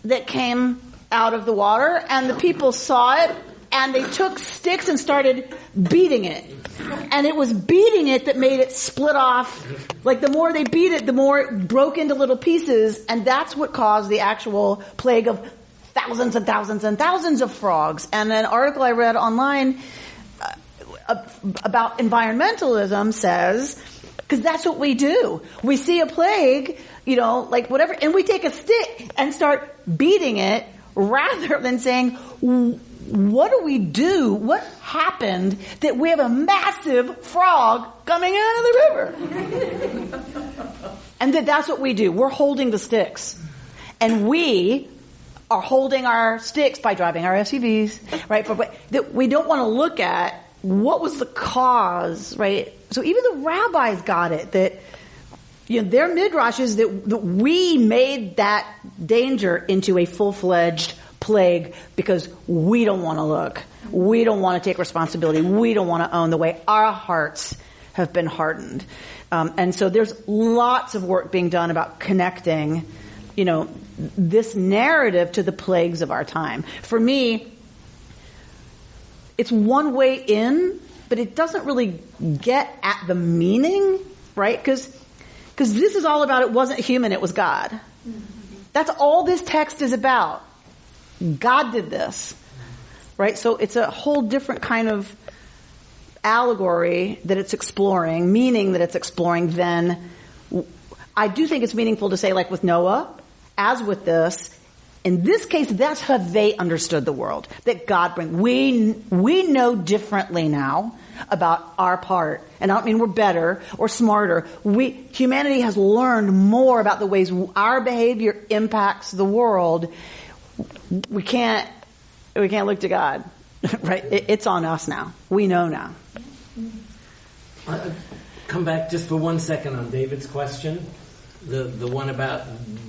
that came out of the water, and the people saw it, and they took sticks and started beating it. And it was beating it that made it split off. Like the more they beat it, the more it broke into little pieces, and that's what caused the actual plague of thousands and thousands and thousands of frogs. And an article I read online about environmentalism says, Because that's what we do. We see a plague, like whatever, and we take a stick and start beating it rather than saying, what do we do? What happened that we have a massive frog coming out of the river? And that's what we do. We're holding the sticks. And we are holding our sticks by driving our SUVs, right? But we don't want to look at what was the cause, right? So even the rabbis got it, that their midrash is that we made that danger into a full-fledged plague because we don't want to look. We don't want to take responsibility. We don't want to own the way our hearts have been hardened. And so there's lots of work being done about connecting, this narrative to the plagues of our time. For me, it's one way in, but it doesn't really get at the meaning, right? Because this is all about it wasn't human, it was God. That's all this text is about. God did this, right? So it's a whole different kind of allegory that it's exploring, meaning that it's exploring than, I do think it's meaningful to say, like with Noah, as with this, in this case, that's how they understood the world, that God brings. We know differently now about our part. And I don't mean we're better or smarter. Humanity has learned more about the ways our behavior impacts the world. We can't look to God, right? It's on us now. We know now. Come back just for 1 second on David's question, the one about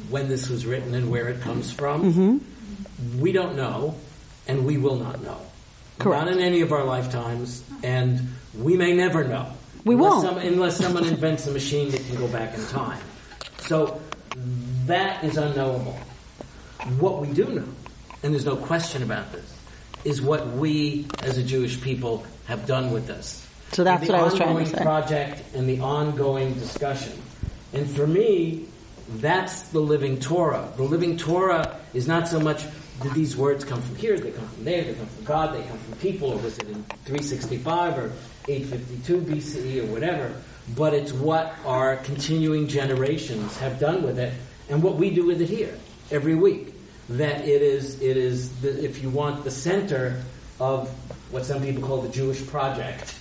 when this was written and where it comes from. Mm-hmm. We don't know, and we will not know. Correct. Not in any of our lifetimes, and we may never know. We won't. Unless someone invents a machine that can go back in time. So that is unknowable. What we do know, and there's no question about this, is what we as a Jewish people have done with this. So that's what I was trying to say. The ongoing project and the ongoing discussion. And for me, that's the living Torah. The living Torah is not so much, did these words come from here, they come from there, they come from God, they come from people, or was it in 365 or 852 BCE or whatever, but it's what our continuing generations have done with it and what we do with it here every week. That it is if you want, the center of what some people call the Jewish project.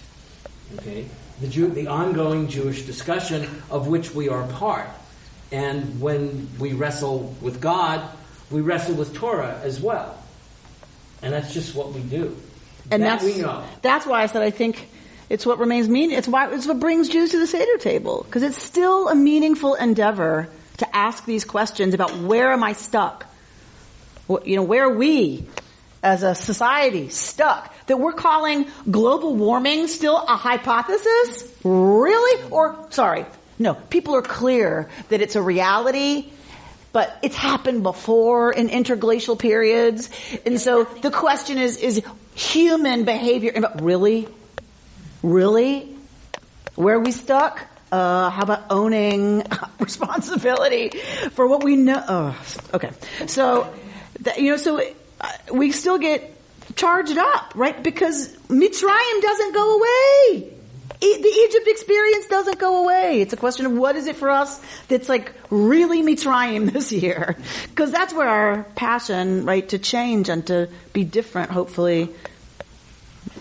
Okay? The ongoing Jewish discussion of which we are part. And when we wrestle with God, we wrestle with Torah as well. And that's just what we do. And that we know. That's why I said I think it's what remains meaningful. It's what brings Jews to the Seder table. Because it's still a meaningful endeavor to ask these questions about where am I stuck? Where are we as a society stuck? That we're calling global warming still a hypothesis? Really? No, people are clear that it's a reality, but it's happened before in interglacial periods. And so the question is human behavior, really? Really? Where are we stuck? How about owning responsibility for what we know? Okay. So, we still get charged up, right? Because Mitzrayim doesn't go away. The Egypt experience doesn't go away. It's a question of what is it for us that's like really Mitzrayim this year? Because that's where our passion, right, to change and to be different, hopefully,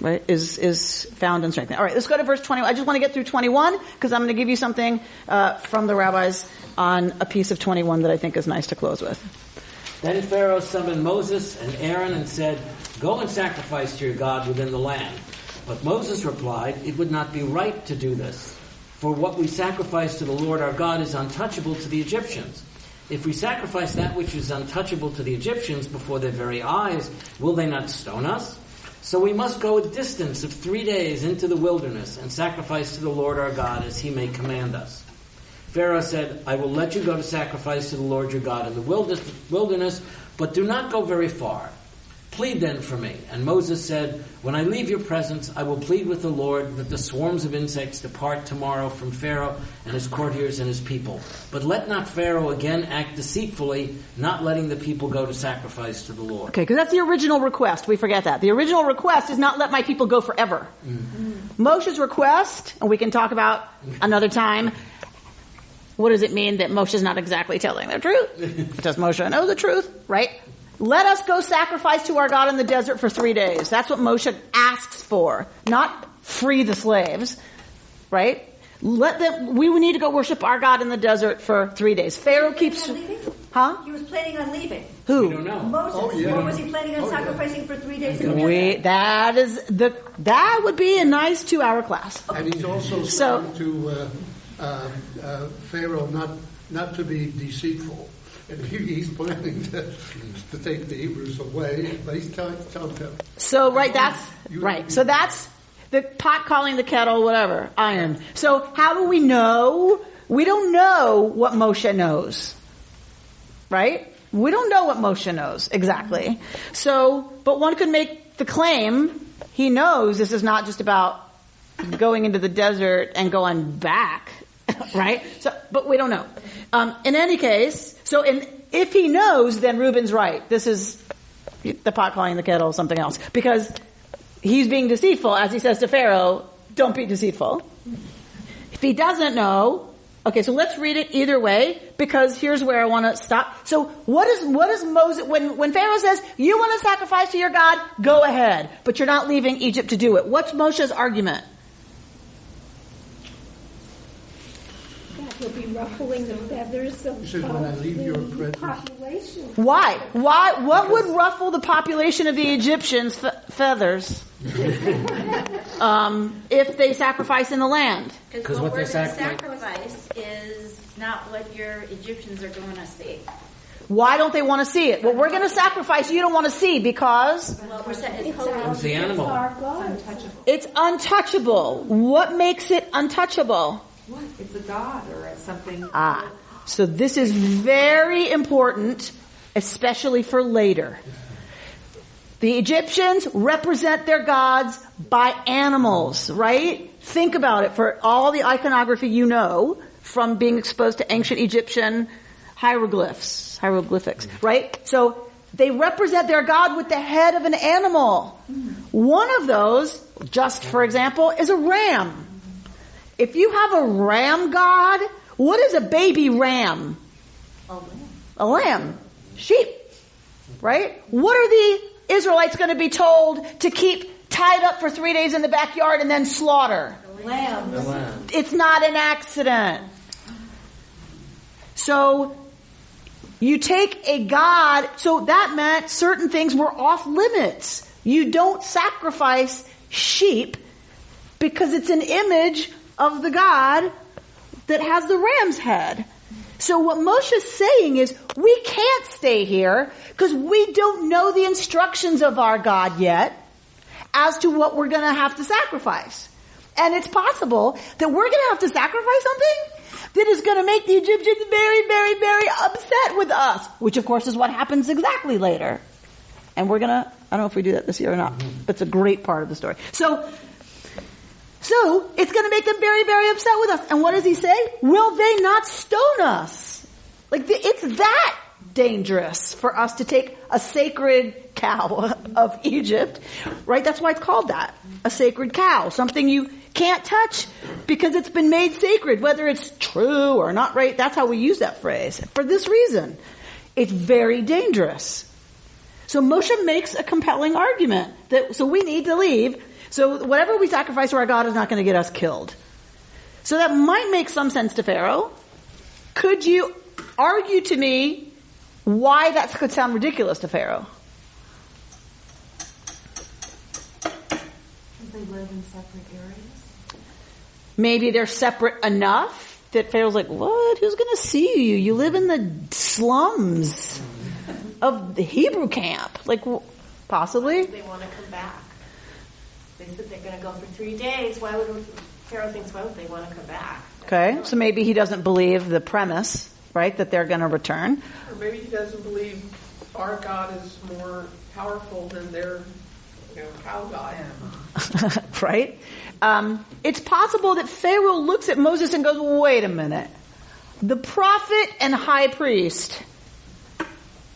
right, is found and strengthened. All right, let's go to verse 21. I just want to get through 21 because I'm going to give you something from the rabbis on a piece of 21 that I think is nice to close with. Then Pharaoh summoned Moses and Aaron and said, "Go and sacrifice to your God within the land." But Moses replied, "It would not be right to do this, for what we sacrifice to the Lord our God is untouchable to the Egyptians. If we sacrifice that which is untouchable to the Egyptians before their very eyes, will they not stone us? So we must go a distance of 3 days into the wilderness and sacrifice to the Lord our God as he may command us." Pharaoh said, "I will let you go to sacrifice to the Lord your God in the wilderness, but do not go very far. Plead then for me. And Moses said, when I leave your presence, I will plead with the Lord that the swarms of insects depart tomorrow from Pharaoh and his courtiers and his people. But let not Pharaoh again act deceitfully, not letting the people go to sacrifice to the Lord. Okay, because that's the original request. We forget that. The original request is not let my people go forever. Moshe's request, and we can talk about another time, what does it mean that Moshe's not exactly telling the truth? Does Moshe know the truth? Right? Let us go sacrifice to our God in the desert for 3 days. That's what Moshe asks for. Not free the slaves. Right? We need to go worship our God in the desert for 3 days. Pharaoh keeps... Huh? He was planning on leaving. Who? We don't know. Moses. Or was he planning on sacrificing for 3 days in the desert? That would be a nice 2-hour class. And he's also saying to Pharaoh not to be deceitful. And he's planning to take the Hebrews away, but he's telling them. So, right, that's right. So that's the pot calling the kettle, whatever, iron. So how do we know? We don't know what Moshe knows. Right? We don't know what Moshe knows exactly. So, but one could make the claim he knows this is not just about going into the desert and going back. Right? So, but we don't know. In any case, if he knows, then Reuben's right. This is the pot calling the kettle, something else. Because he's being deceitful, as he says to Pharaoh, don't be deceitful. If he doesn't know, okay, so let's read it either way, because here's where I want to stop. So what is Moses, when Pharaoh says, you want to sacrifice to your God, go ahead, but you're not leaving Egypt to do it. What's Moshe's argument? You'll be ruffling the feathers of the population. Why? What would ruffle the population of the Egyptians' feathers if they sacrifice in the land? Because what we're going to sacrifice is not what your Egyptians are going to see. Why don't they want to see it? What we're going to sacrifice, you don't want to see because... Well, we're saying it's holy. It's the animal. It's untouchable. What makes it untouchable? What? It's a god or something. So this is very important, especially for later. The Egyptians represent their gods by animals, right? Think about it for all the iconography you know from being exposed to ancient Egyptian hieroglyphics, right? So they represent their god with the head of an animal. One of those, just for example, is a ram. If you have a ram god, what is a baby ram? A lamb. Sheep. Right? What are the Israelites going to be told to keep tied up for 3 days in the backyard and then slaughter? Lambs. It's not an accident. So, you take a god, so that meant certain things were off limits. You don't sacrifice sheep because it's an image of the God that has the ram's head. So what Moshe's saying is, we can't stay here because we don't know the instructions of our God yet as to what we're going to have to sacrifice. And it's possible that we're going to have to sacrifice something that is going to make the Egyptians very, very, very upset with us, which of course is what happens exactly later. And we're going to, I don't know if we do that this year or not, but it's a great part of the story. So it's going to make them very, very upset with us. And what does he say? Will they not stone us? It's that dangerous for us to take a sacred cow of Egypt, right? That's why it's called that. A sacred cow. Something you can't touch because it's been made sacred, whether it's true or not, right? That's how we use that phrase. For this reason, it's very dangerous. So Moshe makes a compelling argument so we need to leave. So whatever we sacrifice to our God is not going to get us killed. So that might make some sense to Pharaoh. Could you argue to me why that could sound ridiculous to Pharaoh? Because they live in separate areas? Maybe they're separate enough that Pharaoh's like, what? Who's going to see you? You live in the slums of the Hebrew camp. Possibly. They want to come back. They said they're going to go for 3 days. Pharaoh thinks, why would they want to come back? Okay, so maybe he doesn't believe the premise, right, that they're going to return. Or maybe he doesn't believe our God is more powerful than their cow god. Right? It's possible that Pharaoh looks at Moses and goes, wait a minute. The prophet and high priest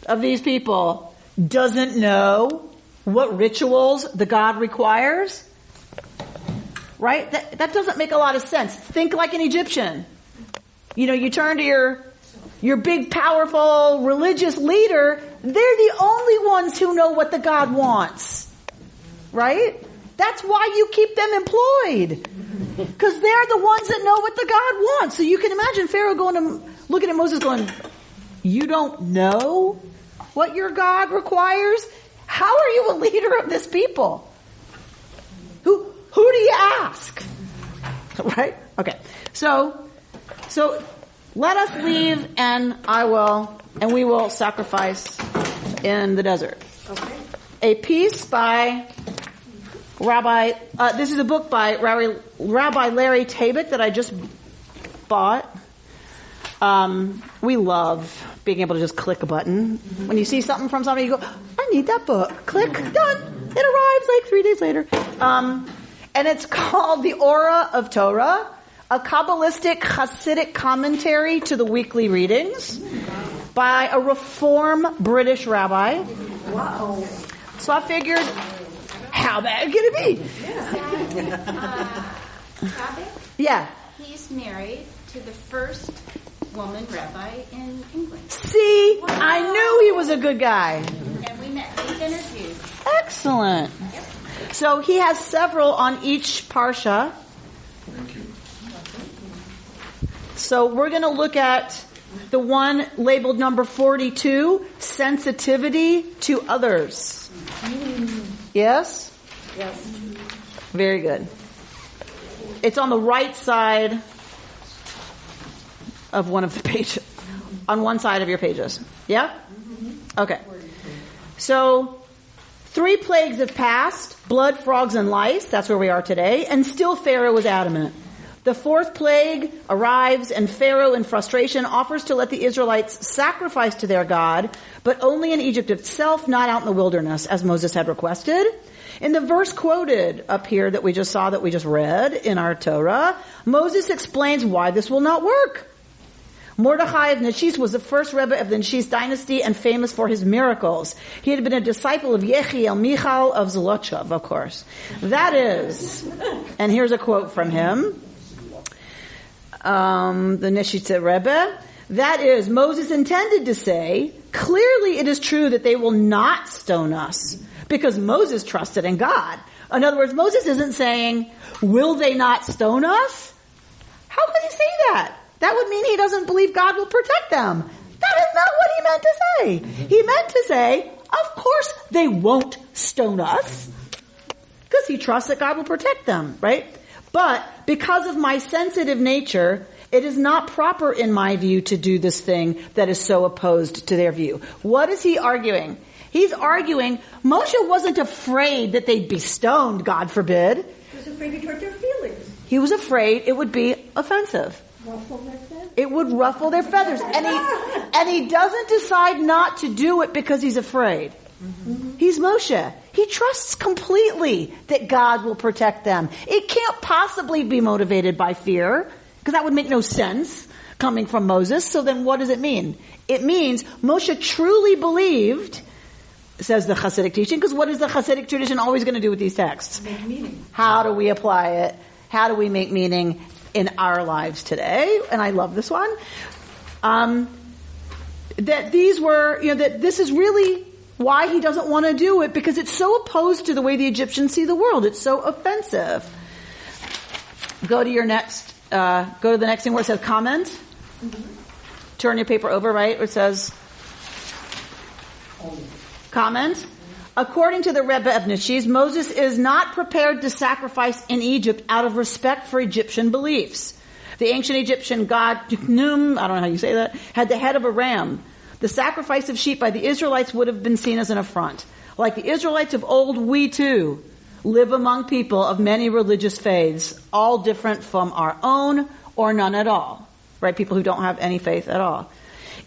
of these people doesn't know what rituals the God requires? Right? That doesn't make a lot of sense. Think like an Egyptian. You turn to your big, powerful religious leader. They're the only ones who know what the God wants. Right? That's why you keep them employed. Because they're the ones that know what the God wants. So you can imagine Pharaoh looking at Moses going, you don't know what your God requires? How are you a leader of this people? Who do you ask? Right? Okay. So let us leave and we will sacrifice in the desert. Okay. A piece by this is a book by Rabbi Larry Tabak that I just bought. We love being able to just click a button. When you see something from somebody, you go, I need that book. Click, done. It arrives like 3 days later. And it's called The Aura of Torah, a Kabbalistic Hasidic commentary to the weekly readings by a Reform British rabbi. Wow. So I figured, how bad could it be? Rabbi? Yeah. He's married to the first woman rabbi in England. See, wow. I knew he was a good guy. And we met. We've interviewed. Excellent. Yep. So he has several on each parsha. Thank you. So we're going to look at the one labeled number 42, sensitivity to others. Yes? Yes. Very good. It's on the right side of one of the pages. On one side of your pages. Yeah? Okay. So 3 plagues have passed, blood, frogs, and lice. That's where we are today. And still Pharaoh was adamant. The 4th plague arrives, and Pharaoh, in frustration, offers to let the Israelites sacrifice to their God, but only in Egypt itself, not out in the wilderness, as Moses had requested. In the verse quoted up here that we just saw, that we just read in our Torah, Moses explains why this will not work. Mordechai of Nishis was the first Rebbe of the Nishis dynasty and famous for his miracles. He had been a disciple of Yechiel Michal of Zlochov, of course. That is, and here's a quote from him, the Nishitze Rebbe, that is, Moses intended to say, clearly it is true that they will not stone us, because Moses trusted in God. In other words, Moses isn't saying, will they not stone us? How could he say that? That would mean he doesn't believe God will protect them. That is not what he meant to say. He meant to say, of course they won't stone us, because he trusts that God will protect them, right? But because of my sensitive nature, it is not proper in my view to do this thing that is so opposed to their view. What is he arguing? He's arguing Moshe wasn't afraid that they'd be stoned, God forbid. He was afraid to hurt their feelings. He was afraid it would be offensive. Ruffle their feathers. It would ruffle their feathers. And he doesn't decide not to do it because he's afraid. Mm-hmm. He's Moshe. He trusts completely that God will protect them. It can't possibly be motivated by fear, because that would make no sense coming from Moses. So then what does it mean? It means Moshe truly believed, says the Hasidic teaching, because what is the Hasidic tradition always going to do with these texts? Make meaning. How do we apply it? How do we make meaning in our lives today? And I love this one. That these were, that this is really why he doesn't want to do it, because it's so opposed to the way the Egyptians see the world. It's so offensive. Go to the next thing where it says comment. Mm-hmm. Turn your paper over, right? Where it says comment. According to the Rebbe of Nishis, Moses is not prepared to sacrifice in Egypt out of respect for Egyptian beliefs. The ancient Egyptian god Tuknum, I don't know how you say that, had the head of a ram. The sacrifice of sheep by the Israelites would have been seen as an affront. Like the Israelites of old, we too live among people of many religious faiths, all different from our own or none at all. Right? People who don't have any faith at all.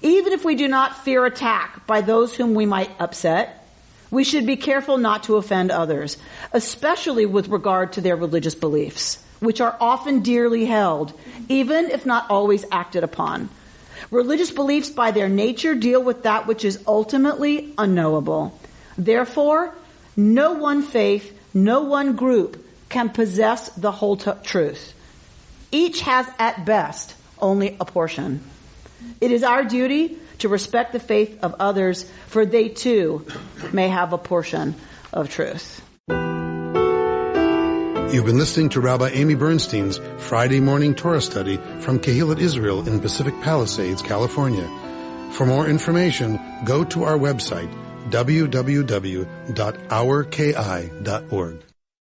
Even if we do not fear attack by those whom we might upset, we should be careful not to offend others, especially with regard to their religious beliefs, which are often dearly held, even if not always acted upon. Religious beliefs by their nature deal with that which is ultimately unknowable. Therefore, no one faith, no one group can possess the whole truth. Each has at best only a portion. It is our duty to respect the faith of others, for they too may have a portion of truth. You've been listening to Rabbi Amy Bernstein's Friday morning Torah study from Kehillat Israel in Pacific Palisades, California. For more information, go to our website, www.ourki.org.